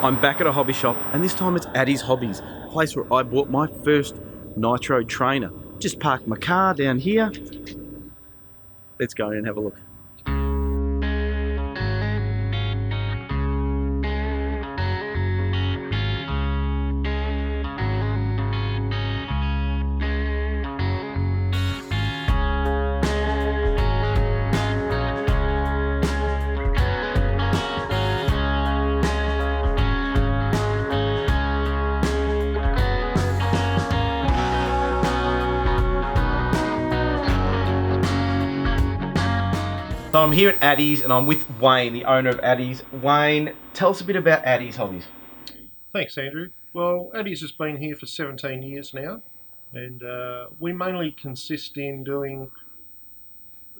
I'm back at a hobby shop, and this time it's Addies Hobbies, a place where I bought my first nitro trainer. Just parked my car down here. Let's go in and have a look. So I'm here at Addies and I'm with Wayne, the owner of Addies. Wayne, tell us a bit about Addies Hobbies. Thanks, Andrew. Well, Addies has been here for 17 years now, and we mainly consist in doing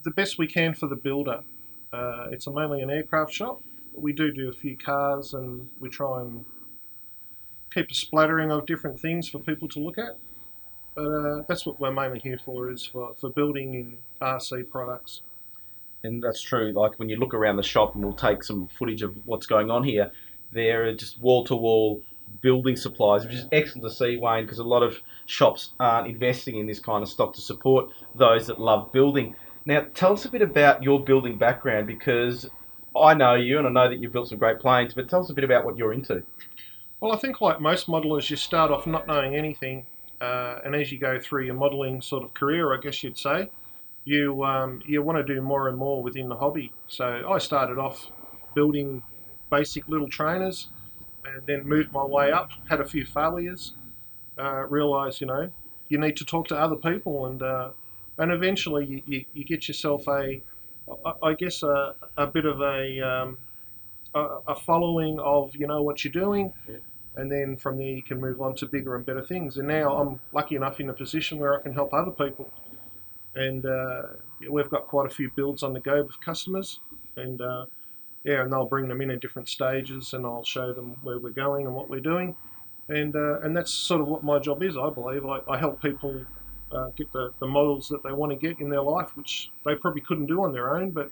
the best we can for the builder. It's mainly an aircraft shop. We do a few cars, and we try and keep a splattering of different things for people to look at. But that's what we're mainly here for, is for building in RC products. And that's true, like when you look around the shop, and we'll take some footage of what's going on here, there are just wall-to-wall building supplies, which is excellent to see, Wayne, because a lot of shops aren't investing in this kind of stock to support those that love building. Now, tell us a bit about your building background, because I know you and I know that you've built some great planes, but tell us a bit about what you're into. Well, I think like most modelers, you start off not knowing anything, and as you go through your modelling sort of career, I guess you'd say, you want to do more and more within the hobby. So I started off building basic little trainers, and then moved my way up. Had a few failures. Realised you need to talk to other people, and eventually you get yourself I guess a bit of a following of what you're doing. Yeah. And then from there you can move on to bigger and better things. And now I'm lucky enough in a position where I can help other people. And we've got quite a few builds on the go with customers, and and they'll bring them in different stages, and I'll show them where we're going and what we're doing, and that's sort of what my job is. I believe I help people get the models that they want to get in their life, which they probably couldn't do on their own, but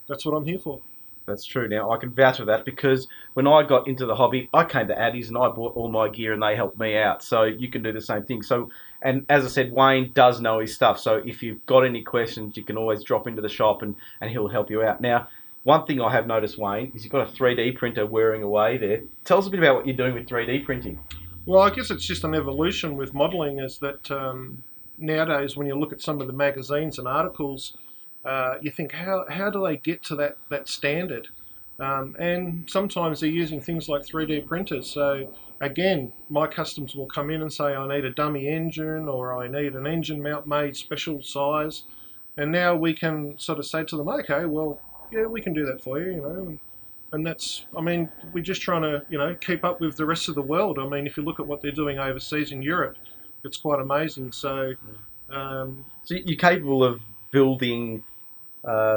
that's what I'm here for. That's true. Now, I can vouch for that because when I got into the hobby, I came to Addies and I bought all my gear and they helped me out. So you can do the same thing. So, and as I said, Wayne does know his stuff. So if you've got any questions, you can always drop into the shop and he'll help you out. Now, one thing I have noticed, Wayne, is you've got a 3D printer whirring away there. Tell us a bit about what you're doing with 3D printing. Well, I guess it's just an evolution with modelling, is that nowadays when you look at some of the magazines and articles, you think, how do they get to that standard? And sometimes they're using things like 3D printers. So again, my customers will come in and say, I need a dummy engine, or I need an engine mount made special size. And now we can sort of say to them, okay, well, yeah, we can do that for you, And that's, we're just trying to, keep up with the rest of the world. I mean, if you look at what they're doing overseas in Europe, it's quite amazing. So, so you're capable of building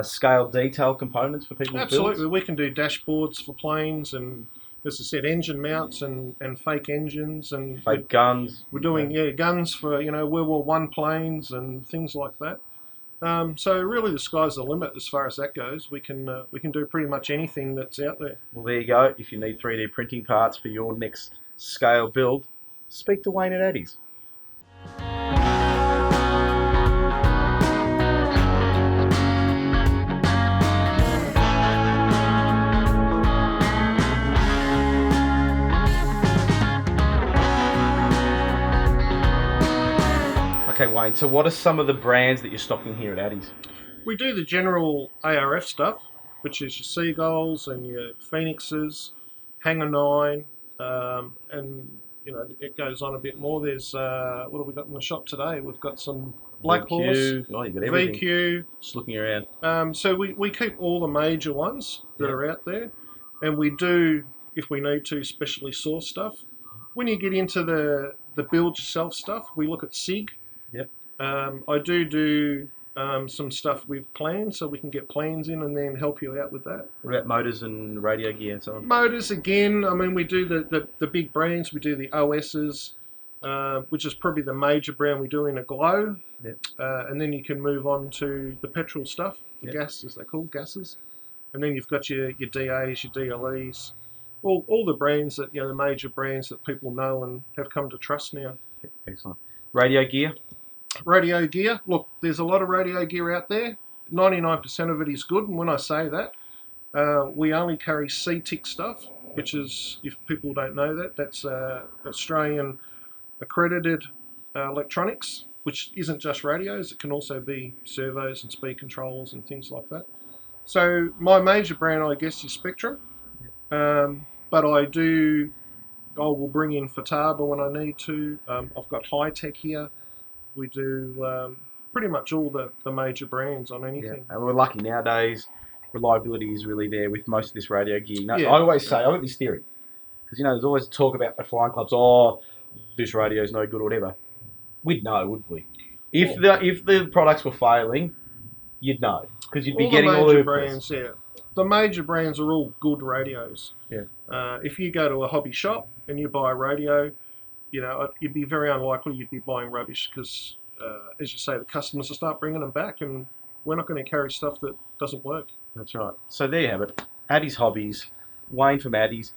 scale detail components for people's absolutely, builds? we can do dashboards for planes, and as I said, engine mounts and fake engines, and Fake guns. We're doing guns for World War One planes and things like that. So really, the sky's the limit as far as that goes. We can do pretty much anything that's out there. Well, there you go. If you need 3D printing parts for your next scale build, speak to Wayne at Addies. Okay, Wayne, so what are some of the brands that you're stocking here at Addies? We do the general ARF stuff, which is your Seagulls and your Phoenixes, Hangar 9, and it goes on a bit more. There's what have we got in the shop today? We've got some Black Horse, VQ. Oh, you've got everything. VQ. Just looking around. So we keep all the major ones that are out there, and we do, if we need to, specially source stuff. When you get into the build yourself stuff, we look at SIG. Yep. I do some stuff with plans, so we can get plans in and then help you out with that. What about motors and radio gear and so on? Motors, again, we do the big brands. We do the OSs, which is probably the major brand we do in a glow. Yep. And then you can move on to the petrol stuff, the Yep. gas, as they're called, gases. And then you've got your DAs, your DLEs. all the brands that the major brands that people know and have come to trust now. Excellent. Radio gear? Radio gear. Look, there's a lot of radio gear out there. 99% of it is good, and when I say that, we only carry C-tick stuff, which is, if people don't know that, that's Australian accredited electronics, which isn't just radios. It can also be servos and speed controllers and things like that. So my major brand, I guess, is Spectrum, but I will bring in Futaba when I need to. I've got High Tech here. We do pretty much all the major brands on anything. Yeah. And we're lucky nowadays. Reliability is really there with most of this radio gear. Yeah. I always say, I've got this theory, because there's always talk about the flying clubs, oh, this radio's no good or whatever. We'd know, wouldn't we? If the products were failing, you'd know, because you'd be getting all the brands. Yeah, the major brands are all good radios. Yeah. If you go to a hobby shop and you buy a radio, you'd be very unlikely you'd be buying rubbish, because, as you say, the customers will start bringing them back, and we're not going to carry stuff that doesn't work. That's right. So there you have it. Addies Hobbies, Wayne from Addies.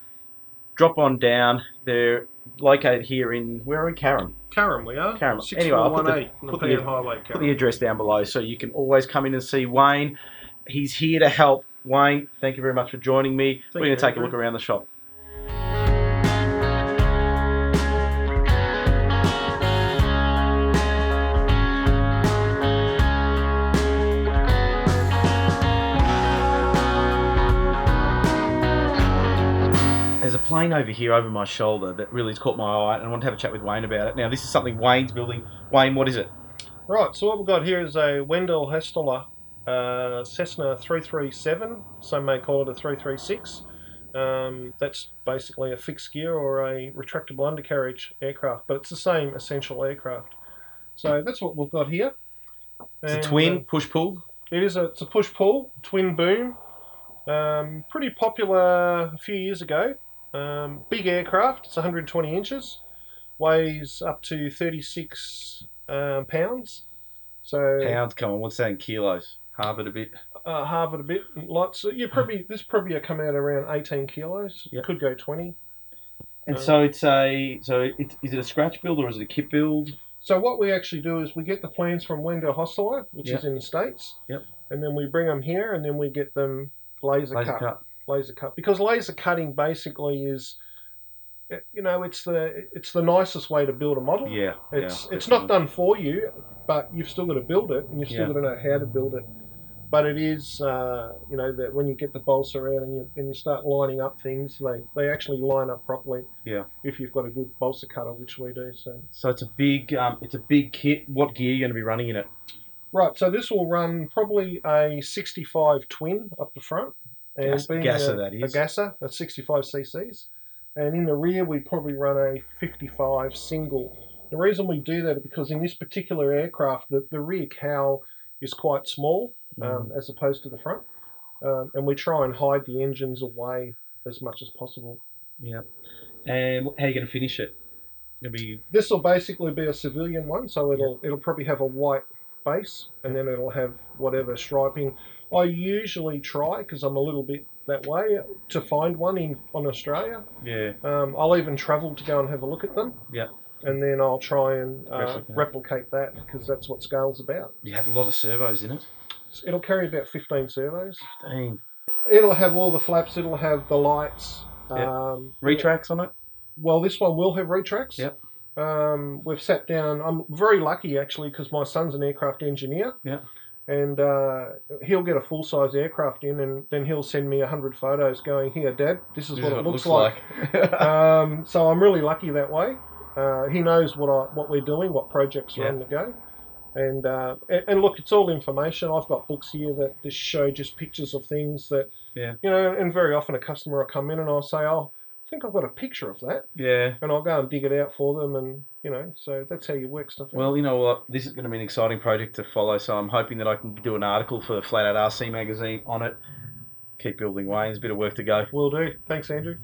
Drop on down. They're located here where are we? Carrum. Carrum, we are. Carrum. 6418 anyway, I'll put the Highway, put the address down below, so you can always come in and see Wayne. He's here to help. Wayne, thank you very much for joining me. We're going to take a look around the shop. There's a plane over here over my shoulder that really has caught my eye, and I want to have a chat with Wayne about it. Now, this is something Wayne's building. Wayne, what is it? Right, so what we've got here is a Wendell Hesteler Cessna 337. Some may call it a 336. That's basically a fixed gear or a retractable undercarriage aircraft, but it's the same essential aircraft. So that's what we've got here. It's a twin push-pull? It's a push-pull, twin boom. Pretty popular a few years ago. Big aircraft, it's 120 inches, weighs up to 36 pounds. So pounds, come on, what's that in kilos? Halve it a bit. Halve it a bit, lots. This probably come out around 18 kilos. Yep. Could go 20. And so is it a scratch build or is it a kit build? So what we actually do is we get the plans from Wendell Hesteler, which is in the States. Yep. And then we bring them here, and then we get them laser cut. Laser cut, because laser cutting basically is, it's the nicest way to build a model. Yeah. It's not done for you, but you've still got to build it, and you've still got to know how to build it. But it is, that when you get the balsa out and you start lining up things, they actually line up properly. Yeah. If you've got a good balsa cutter, which we do. So it's a big kit. What gear are you going to be running in it? Right. So this will run probably a 65 twin up the front. And Gasser, that is. A Gasser, that's 65 cc's. And in the rear, we probably run a 55 single. The reason we do that is because in this particular aircraft, the rear cowl is quite small as opposed to the front. And we try and hide the engines away as much as possible. Yeah. And how are you going to finish it? This will basically be a civilian one, so it'll probably have a white base, and then it'll have whatever striping. I usually try, because I'm a little bit that way, to find one on Australia. Yeah. I'll even travel to go and have a look at them. Yeah. And then I'll try and replicate that, because that's what scale's about. You have a lot of servos in it. It'll carry about 15 servos. 15. It'll have all the flaps. It'll have the lights. Yep. Retracts on it? Well, this one will have retracts. Yep. We've sat down. I'm very lucky, actually, because my son's an aircraft engineer. Yeah. And he'll get a full-size aircraft in, and then he'll send me 100 photos going, here, Dad, this is what it looks like. So I'm really lucky that way. He knows what we're doing, what projects are on the go. And look, it's all information. I've got books here that just show just pictures of things that, and very often a customer will come in and I'll say, oh, I think I've got a picture of that. Yeah. And I'll go and dig it out for them, and, so that's how you work stuff out. Well, you know what? This is going to be an exciting project to follow, so I'm hoping that I can do an article for Flat Out RC magazine on it. Keep building, Wayne. There's a bit of work to go. Will do. Thanks, Andrew.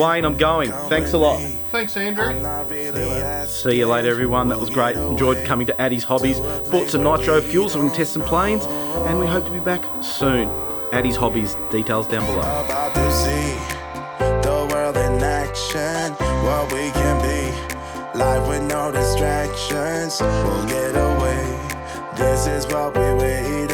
Wayne, I'm going. Thanks a lot. Thanks, Andrew. See you later, everyone. That was great. Enjoyed coming to Addies Hobbies. Bought some nitro fuel so we can test some planes, and we hope to be back soon. Addies Hobbies, details down below. About to see the world in action, what we can be. Life with no distractions, we'll get away. This is what we waited